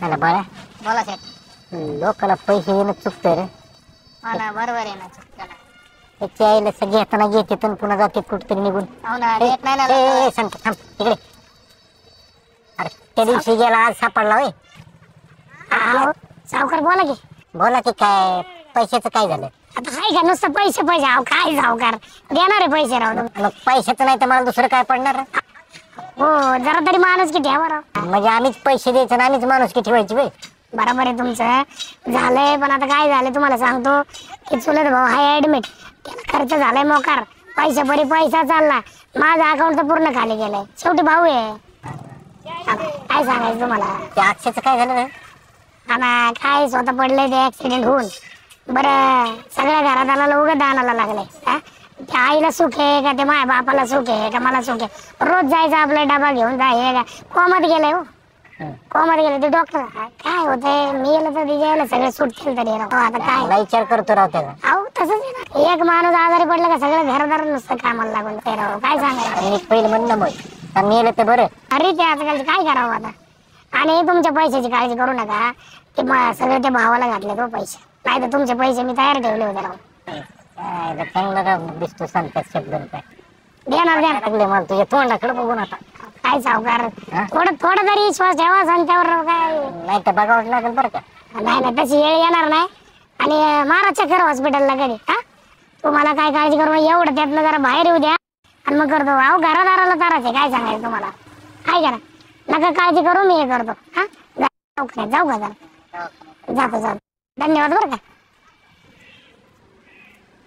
मला बाळा बोला साहेब. लोकाला पैसे देणं चुकतं रे. हो ना, बरोबर आहे ना, चुकतं ना. त्याच्या आईला सगळे घेताना घेते पण पुन्हा जाते कुठतरी निघून. हो ना, देत नाही ना ए, ए, लोकं. ए, सांगतो थांब तिकडे. अरे त्या दिवशी गेला आज सापडला होय. सावकार बोला की. बोला की काय पैशाचं काय झालं? आता हाय का नुसतं पैसे पैसे अहो काय सावकार देणार आहे पैसे राव तुम्ही. मग पैशाचं नाही तर मला दुसरं काय पडणार? हो जरा तरी माणूस की ठेवा राव. म्हणजे आम्हीच पैसे द्यायचे आणि आम्हीच माणूस की ठेवायची होय. बरोबर आहे तुमचं झालंय पण आता काय झालं तुम्हाला सांगतो की चुलत भाऊ हाय ऍडमिट त्याला खर्च झालाय मोकार पैसा परी पैसा चालला माझं अकाउंट तर पूर्ण खाली गेलंय शेवटी भाऊ आहे. काय सांगायचं तुम्हाला. त्या अक्षयचं काय झालं रे? आणि काय स्वतः पडले ते ऍक्सिडेंट होऊन बरं सगळ्या घरात आला उगत दानाला लागले. त्या आईला सुख आहे का ते माझ्या बापाला सुख आहे का मला सुख आहे रोज जायचं आपला डबा घेऊन जा हे का कोमात गेलाय हो कोमात गेले ते डॉक्टर काय होतंय मी गेलं तर यायला सगळे सुटतील तरी राव. आता काय मला विचार करतो राव त्याचा. अहो तसंच आहे ना एक माणूस आजारी पडला का सगळं घरदार नुसतं कामाला लागून ते राव काय सांगायचं. आणि पहिलं म्हणणं मग मेलं तर बरं. अरे ते आजकालचे काय करावं आता आणि तुमच्या पैशाची काळजी करू नका ते सगळे त्या भावाला घातले तो पैसे नाही तर तुमचे पैसे मी तयार ठेवले होते राव. चांगलं राव दिसतो सांगतात शब्द काय देणार देणार लागले मला तुझ्या तोंडाकडे बघून आता. काय सावकार थोडं तरी विश्वास ठेवा संत्यावर काय नाही तर बघावं लागेल बरं का. नाही नाही तशी वेळ येणार नाही आणि मारा चक्कर हॉस्पिटलला कधी हा तुम्हाला काय काळजी करू नका. एवढं त्यातनं जरा बाहेर येऊ द्या आणि मग करतो. अहो घरादाराला ताराच आहे काय सांगायचं तुम्हाला काय करा नका काळजी करू मी हे करतो. हा जाऊ का जरा जातो धन्यवाद बरं का.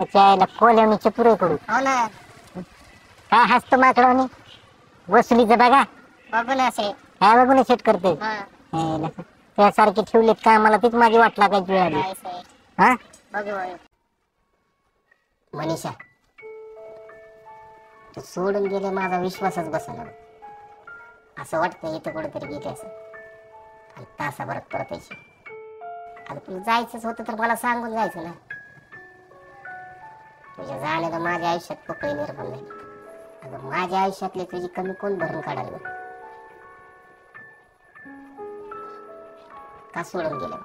त्याच्या आईला कोल्यावणीचे पुरे करू. हो ना, काय हसतो माकडवणी वसुलीचं बघा बघू ना साहेब. काय बघून सेट करते हा, त्यासारखे ठेवलेत का मला तीच माझी वाट लागायची वेळ आली. काय साहेब, हा बघू. मनीषा तू सोडून गेले माझा विश्वासच बसला. असं वाटतं इथं कुठेतरी गेले असं आणि तासाभरात परत यायची. आता तुला जायचंच होतं तर मला सांगून जायचं ना. तुझ्या जाण्याला माझ्या आयुष्यात पकडी निर्माण नाही. अगं माझ्या आयुष्यातली तुझी कमी कोण भरून काढायला का सोडून गेले.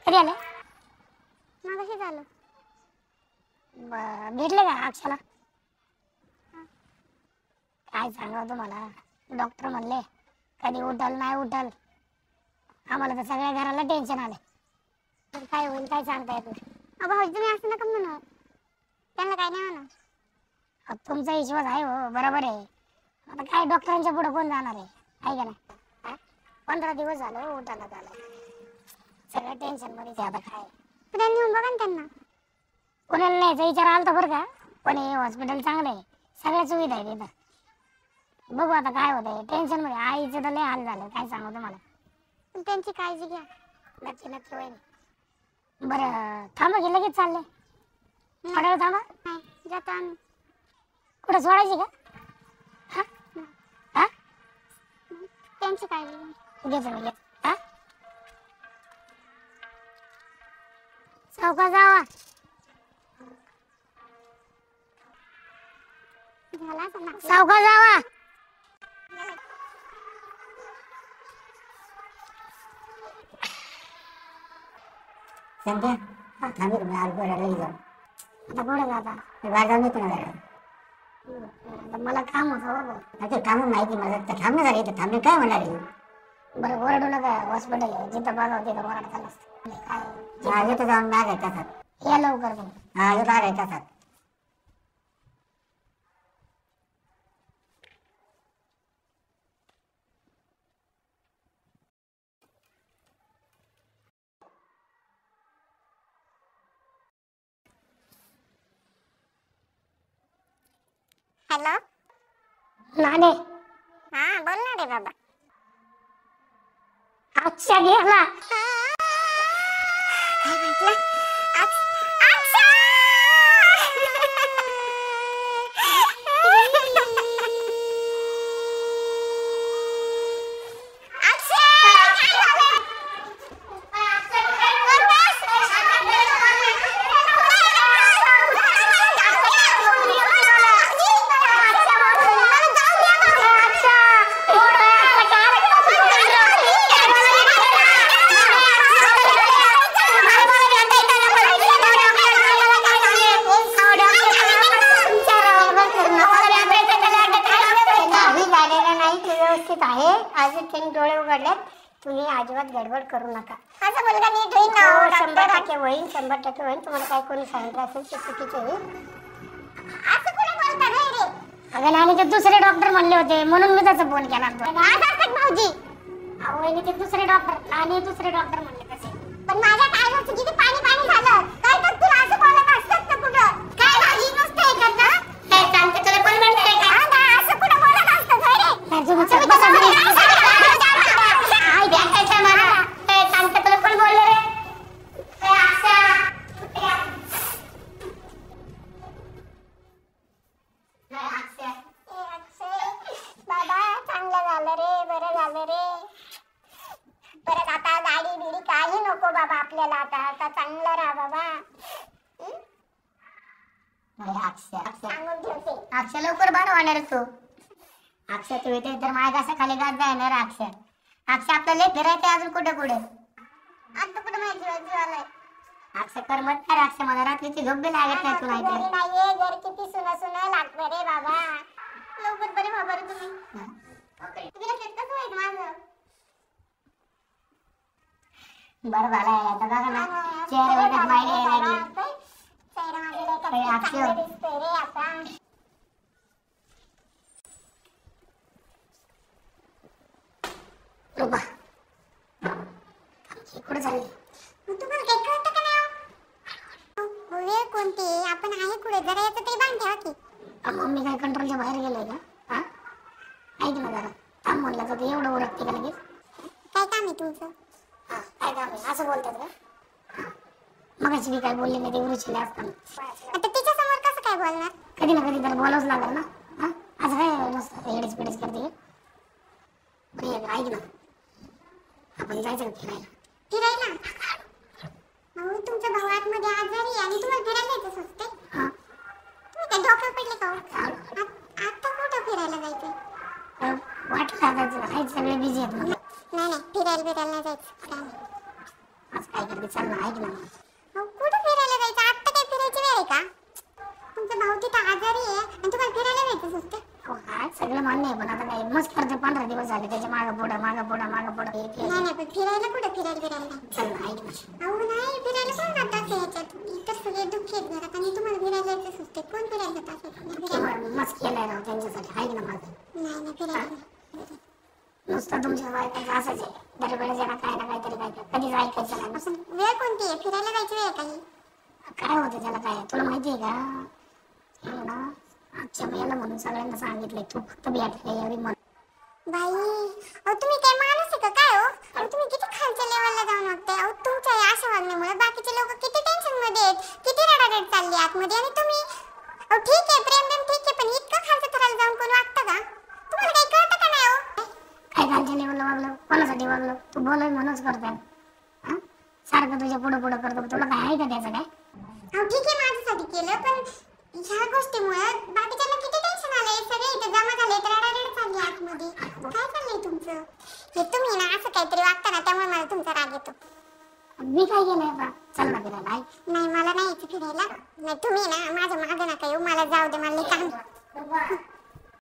कधी आले मग झालं भेटले का अक्षाला काय सांगावं तुम्हाला डॉक्टर म्हणले कधी उठल नाही उठल आम्हाला तर सगळ्या घराला टेन्शन आले पण काय होईल काय सांगता येत नाही. भाऊजी तुम्ही असं नका म्हणा त्यांना काय नाही म्हणा तुमचा विश्वास आहे हो बरोबर आहे. आता काय डॉक्टरांच्या पुढे कोण जाणार आहे का नाही. 15 दिवस झालं उठायला झालं सगळं टेन्शन मध्ये आता काय त्यांनी येऊन बघा ना त्यांना कोणाला न्यायचा विचार आलता बरं का पण हे हॉस्पिटल चांगलं आहे सगळ्या सुविधा आहे तिथं बघू आता काय होतंय टेन्शन मध्ये आईचं तर लय हाल झालं काय सांगू तुम्हाला पण त्यांची काळजी घ्या नक्की नक्की होईल. बरं थांबा की लगेच चालले थोडा वेळ थांबा जातो आम्ही कुठं सोडायची का हा हा त्यांची काळजी घेतो मी हा सावकाश जावा सावकाश जावा संध्या थांबी तुम्ही आलबोराला जाऊ. आता कुठं जाता बाजारात येतो ना जरा. मला काम होतं बरोबर आता थांबून माहिती मला तर थांबणं झालं इथं थांबणे काय म्हणणार आहे. बरं ओरडू नका हॉस्पिटल आहे जिथं बघावं तिथं ओरडता नसतं काय हा येतो जाऊन बाग आहे तासात. या लवकर तुम्ही हा येतो आहे तासात. हॅलो, नाने हा बोल ना रे बाबा. अक्षा गेला काय म्हटलं? अक्षय! व्यवस्थित आहे. आज त्यांनी डोळे उघडलेत. तुम्ही अजिबात गडबड करू नका. माझा मुलगा नीट होईल ना हो, 100% होईल, 100% होईल. तुम्हाला काय कोणी सांगितलं असेल ते चुकीचं आहे. असं कुठे बोलता नाही रे. अगं आणि ते दुसरे डॉक्टर म्हणले होते म्हणून मी त्याचा फोन केला. आज असतात भाऊजी. अहो वहिनी ते दुसरे डॉक्टर आणि दुसरे डॉक्टर म्हणले तसे. पण माझ्या काळजाचं किती पाणी पाणी झालं. काय तर तुला असं बोलत असतात ना कुठं. काय भाजी नुसतं हे करता. काय चालते तुला पण म्हणते का? हा ना, असं कुठं बोलत असतं काय रे. काय तुम्ही बसा घरी. आई बँकेच्या मला काय चालते तुला पण बोलले रे. काय आशा ए, अक्षय, बाबा चांगलं झालं रे, बरं झालं रे. परत आता गाडी बिडी काही नको बाबा आपल्याला. आता चांगलं राहा बाबा. सांगून ठेवते. अक्षय लवकर बारा होणार तू. अक्षय तू येते तर माझ्या कसा खाली गात जाणार अक्षय. अक्षय आपल्याला फिरायचं अजून कुठे कुठे. आता कुठं माझी बाजू आलाय. अक्षय कर मत कर. अक्षय मला रात्रीची झोप बी लागत नाही तुला घरी इथे. नाहीये, घर किती सुना लागतं रे बाबा. लवकर बरे बाबा रे तुम्ही. तुला कसं व्हायचं माझं. बरं झालंय आता बघा ना चेहऱ्यावर स्माइल यायला लागली. चेहरा माझा अरे, अक्षय. चांगला दिसतोय रे आता. रुपा कुठे चालली. मग तुम्हाला काही कळतं का नाही हो? वेळ कोणती आहे? आपण आहे कुठे जरा याचं तरी भान ठेवा की. मम्मी काय कंट्रोलच्या बाहेर गेलोय का? हा ऐक ना जरा थांब म्हणलं तर ते एवढं ओरखते का लगेच. काय काम आहे तुमचं. काय काम आहे असं बोलतात का? मगाशी मी काय बोलले नाही ते उरुचले असताना. आता तिच्या समोर कसं काय बोलणार. कधी ना कधी तर बोलावंच लागलं ना. हा असं काय नसतं हेडीस पिडीस करते. बरं ऐक ना आपण जायचं का फिरायला. फिरायला. अहो तुमचा भाऊ आतमध्ये आजारी आहे आणि तुम्हाला फिरायला जायचं सुचते. हा तुम्ही काय डोक्यावर पडले का हो? आता कुठं फिरायला जायचं. वाटलं आता आहेत सगळे बिझी आहेत म्हणलं. नाही फिरायला नाही जायचं. काय नाही. असं काय करते चाल ना ऐक ना. अहो, कुठं फिरायला जायचं. आत्ता काय फिरायची वेळ आहे का. तुमचा भाऊ तिथं आजारी आहे आणि तुम्हाला फिरायला जायचं सुचते. काय सगळं मान्य आहे पण आता काय मस्त करते 15 दिवस झाले त्याच्या मागं पुढं नाही पण फिरायला कुठं फिरायला नाही. चल ना ऐक ना. अहो नाही फिरायला कोण जात असं ह्याच्यात. इतर सगळे दुःखी आहेत घरात आणि तुम्हाला फिरायला जायचं सुचते. कोण फिरायला जात असं. मस्त केलंय राव त्यांच्यासाठी ऐक ना माझं. नाही फिरायला नाही. नुसतं तुमच्या बायकांचं असंच आहे दरवेळेस जरा काय ना काहीतरी काय कधीच ऐकायचं नाही. असं वेळ कोणती आहे फिरायला जायची वेळ काही. काय होतं त्याला काय तुला माहिती आहे का. हे ना आजच्या वेळेला म्हणून सगळ्यांना सांगितलंय तू फक्त भेटायला यावी म्हणून. बाई अहो तुम्ही काय माणूस आहे का काय हो. अहो तुम्ही किती खालच्या लेवलला जाऊन वागताय. अहो तुमच्या या अशा वागण्यामुळे बाकीचे लोक किती टेन्शन मध्ये आहेत. किती रडारड चालली आतमध्ये आणि तुम्ही. अहो ठीक आहे प्रेम ठीक आहे पण इतकं खालच्या थराला जाऊन कोण वागतं का. तुम्हाला काही कळतं का नाही हो. काय खालच्या लेवलला वागलं कोणासाठी वागलं तू बोलाय म्हणूनच करतोय. हा सारखं तुझ्या पुढं पुढं करतो तुला काय आहे का त्याचं काय. अहो ठीक आहे माझ्यासाठी केलं पण ह्या गोष्टीमुळे बाकीच्यांना किती टेन्शन आलंय. सगळे इथे जमा झाले तर रडारड चालली आतमध्ये. काय चाललंय तुमचं. हे तुम्ही ना असं काहीतरी वागता ना त्यामुळे मला तुमचा राग येतो. मी काय केलंय आता चल ना फिरायला ऐक. नाही मला नाही यायचं फिरायला. नाही तुम्ही ना माझ्या मागं नका येऊ. मला जाऊ दे मला काम.